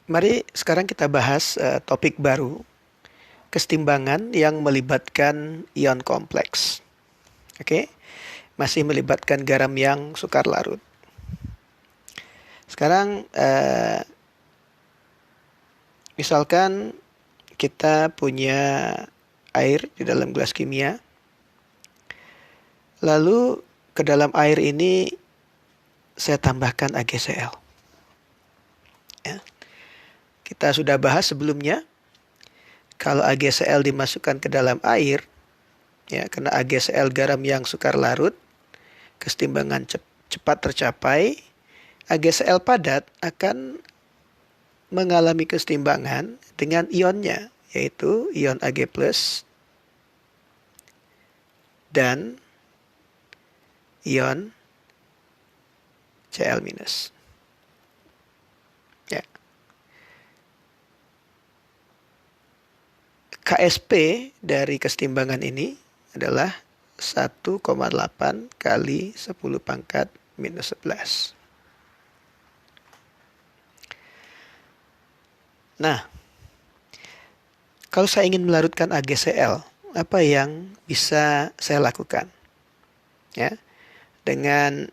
Mari sekarang kita bahas topik baru, kesetimbangan yang melibatkan ion kompleks. Oke, masih melibatkan garam yang sukar larut. Sekarang misalkan kita punya air di dalam gelas kimia, lalu ke dalam air ini saya tambahkan AgCl. Ya. Kita sudah bahas sebelumnya, kalau AgCl dimasukkan ke dalam air, ya, karena AgCl garam yang sukar larut, kesetimbangan cepat tercapai. AgCl padat akan mengalami kesetimbangan dengan ionnya, yaitu ion Ag+ dan ion Cl-. Ya. Ksp dari kesetimbangan ini adalah 1,8 kali 10 pangkat minus 11. Nah, kalau saya ingin melarutkan AgCl, apa yang bisa saya lakukan? Ya, dengan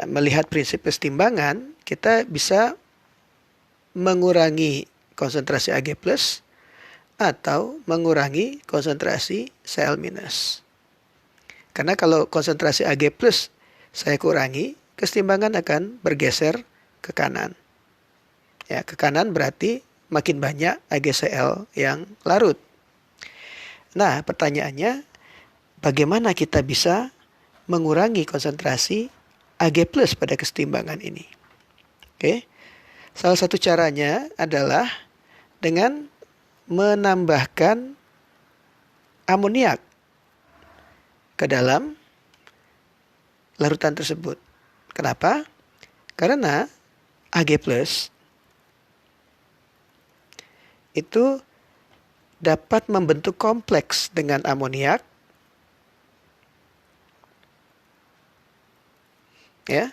melihat prinsip kesetimbangan, kita bisa mengurangi konsentrasi Ag+ atau mengurangi konsentrasi Cl-. Karena kalau konsentrasi Ag+ saya kurangi, kesetimbangan akan bergeser ke kanan. Ya, ke kanan berarti makin banyak AgCl yang larut. Nah, pertanyaannya, bagaimana kita bisa mengurangi konsentrasi Ag+ pada kesetimbangan ini? Oke. Salah satu caranya adalah dengan menambahkan amoniak ke dalam larutan tersebut. Kenapa? Karena Ag+ itu dapat membentuk kompleks dengan amoniak, ya,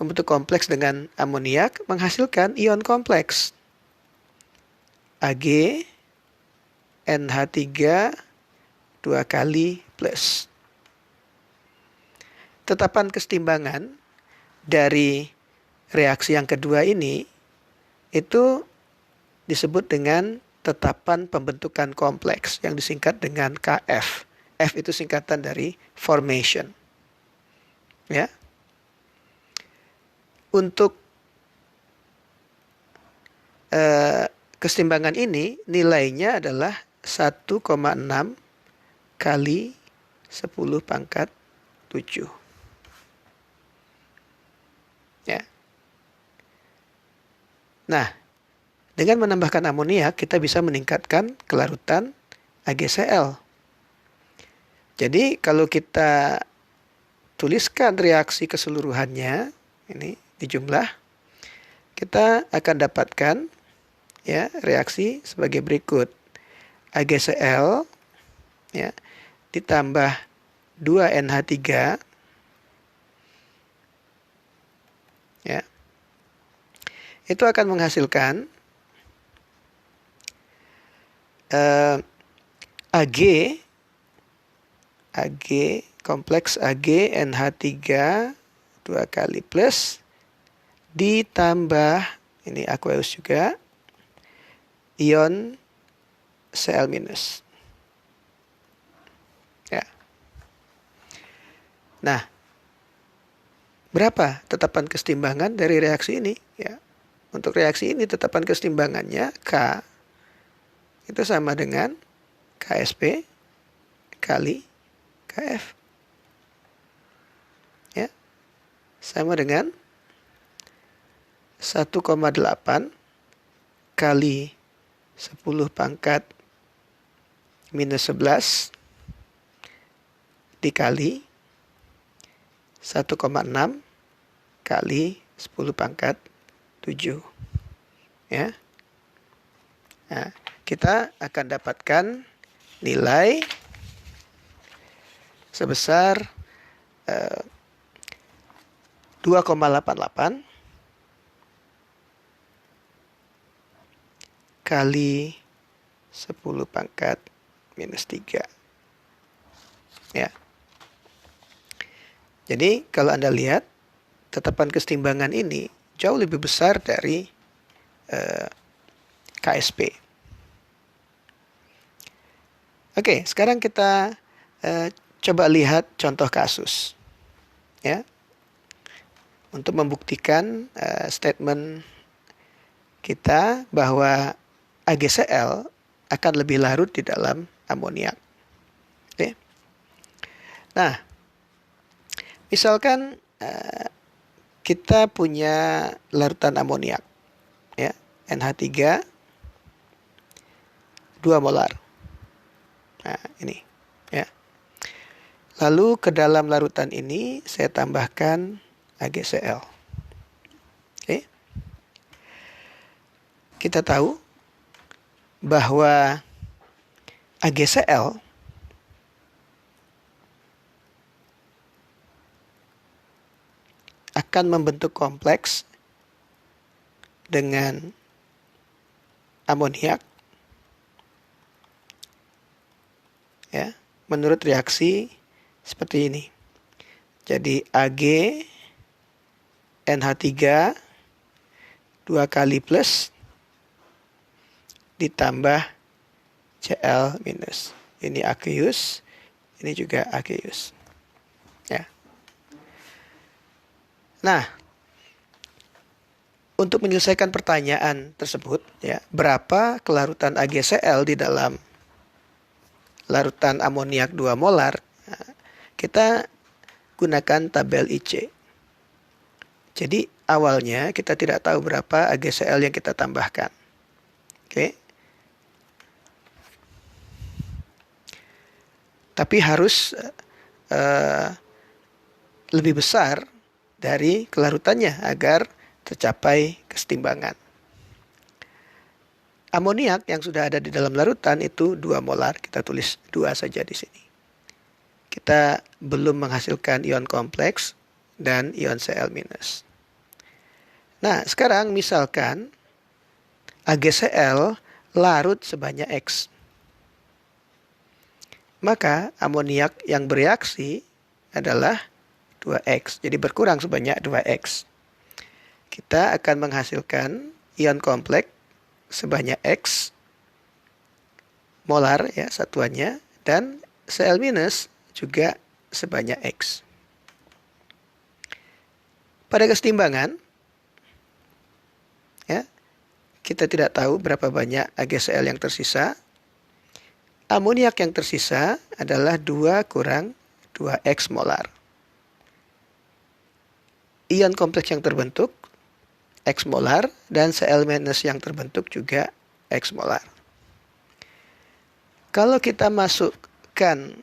membentuk kompleks dengan amoniak menghasilkan ion kompleks Ag NH3 2 kali plus. Tetapan kesetimbangan dari reaksi yang kedua ini itu disebut dengan tetapan pembentukan kompleks yang disingkat dengan Kf. F itu singkatan dari formation. Ya. Untuk kesetimbangan ini nilainya adalah 1,6 kali 10 pangkat 7. Ya. Nah, dengan menambahkan amoniak kita bisa meningkatkan kelarutan AgCl. Jadi kalau kita tuliskan reaksi keseluruhannya ini di jumlah, kita akan dapatkan, ya, reaksi sebagai berikut. AgCl, ya, ditambah 2NH3, ya, itu akan menghasilkan Ag kompleks Ag NH3 2 kali plus ditambah ini aqueous juga ion Cl-. Ya. Nah, berapa tetapan kesetimbangan dari reaksi ini? Ya. Untuk reaksi ini tetapan kesetimbangannya K itu sama dengan Ksp kali Kf. Ya. Sama dengan 1,8 kali 10 pangkat minus 11 dikali 1,6 kali 10 pangkat 7. Ya. Nah, kita akan dapatkan nilai sebesar 2,88 kali 10 pangkat minus 3. Ya. Jadi kalau Anda lihat, tetapan kesetimbangan ini jauh lebih besar dari KSP. Oke, sekarang kita coba lihat contoh kasus. Ya. Untuk membuktikan statement kita bahwa AgCl akan lebih larut di dalam amoniak. Oke. Nah, misalkan kita punya larutan amoniak, ya, NH3 2 molar. Nah, ini, ya. Lalu ke dalam larutan ini saya tambahkan AgCl. Oke. Kita tahu bahwa AgCl akan membentuk kompleks dengan amoniak, ya, menurut reaksi seperti ini. Jadi Ag NH3 2 kali plus ditambah Cl minus. Ini aqueous, ini juga aqueous. Ya. Nah, untuk menyelesaikan pertanyaan tersebut, ya, berapa kelarutan AgCl di dalam larutan amoniak 2 molar? Nah, kita gunakan tabel IC. Jadi awalnya kita tidak tahu berapa AgCl yang kita tambahkan. Oke. Tapi harus lebih besar dari kelarutannya agar tercapai kesetimbangan. Amoniak yang sudah ada di dalam larutan itu 2 molar, kita tulis 2 saja di sini. Kita belum menghasilkan ion kompleks dan ion Cl-. Nah, sekarang misalkan AgCl larut sebanyak X. Maka amoniak yang bereaksi adalah 2X. Jadi berkurang sebanyak 2X. Kita akan menghasilkan ion kompleks sebanyak X molar, ya, satuannya, dan Cl- juga sebanyak X. Pada kesetimbangan, ya, kita tidak tahu berapa banyak AgCl yang tersisa. Amoniak yang tersisa adalah 2 kurang 2X molar. Ion kompleks yang terbentuk X molar dan Cl- yang terbentuk juga X molar. Kalau kita masukkan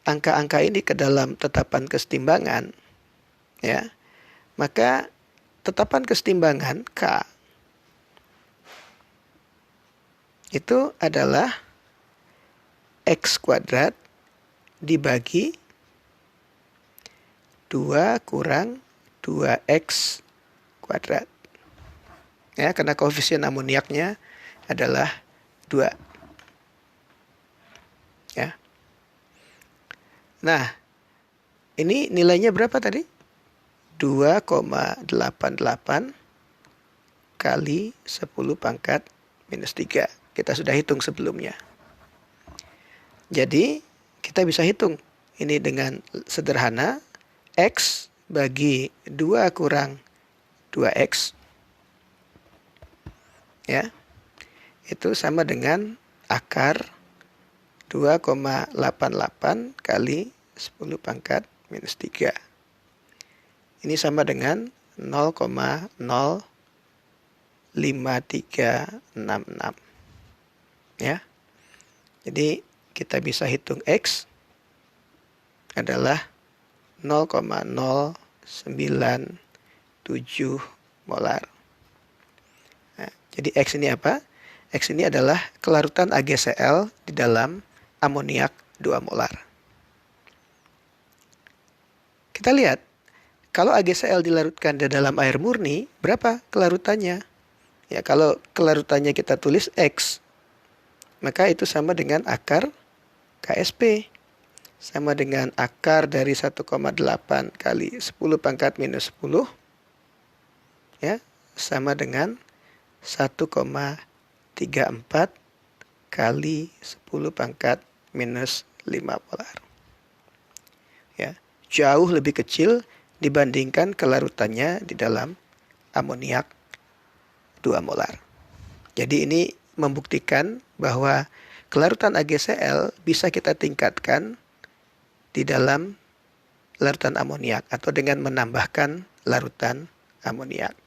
angka-angka ini ke dalam tetapan kesetimbangan, ya, maka tetapan kesetimbangan K itu adalah X kuadrat dibagi 2 kurang 2X kuadrat. Ya, karena koefisien amoniaknya adalah 2. Ya. Nah, ini nilainya berapa tadi? 2,88 kali 10 pangkat minus 3. Kita sudah hitung sebelumnya. Jadi, kita bisa hitung ini dengan sederhana. X bagi 2 kurang 2X, ya, itu sama dengan akar 2,88 kali 10 pangkat minus 3. Ini sama dengan 0,05366. Ya. Jadi kita bisa hitung X adalah 0,097 molar. Nah, jadi X ini apa? X ini adalah kelarutan AgCl di dalam amoniak 2 molar. Kita lihat, kalau AgCl dilarutkan di dalam air murni, berapa kelarutannya? Ya, kalau kelarutannya kita tulis X, maka itu sama dengan akar KSP. Sama dengan akar dari 1,8 kali 10 pangkat minus 10. Ya, sama dengan 1,34 kali 10 pangkat minus 5 molar. Ya, jauh lebih kecil dibandingkan kelarutannya di dalam amoniak 2 molar. Jadi ini membuktikan bahwa kelarutan AgCl bisa kita tingkatkan di dalam larutan amoniak atau dengan menambahkan larutan amoniak.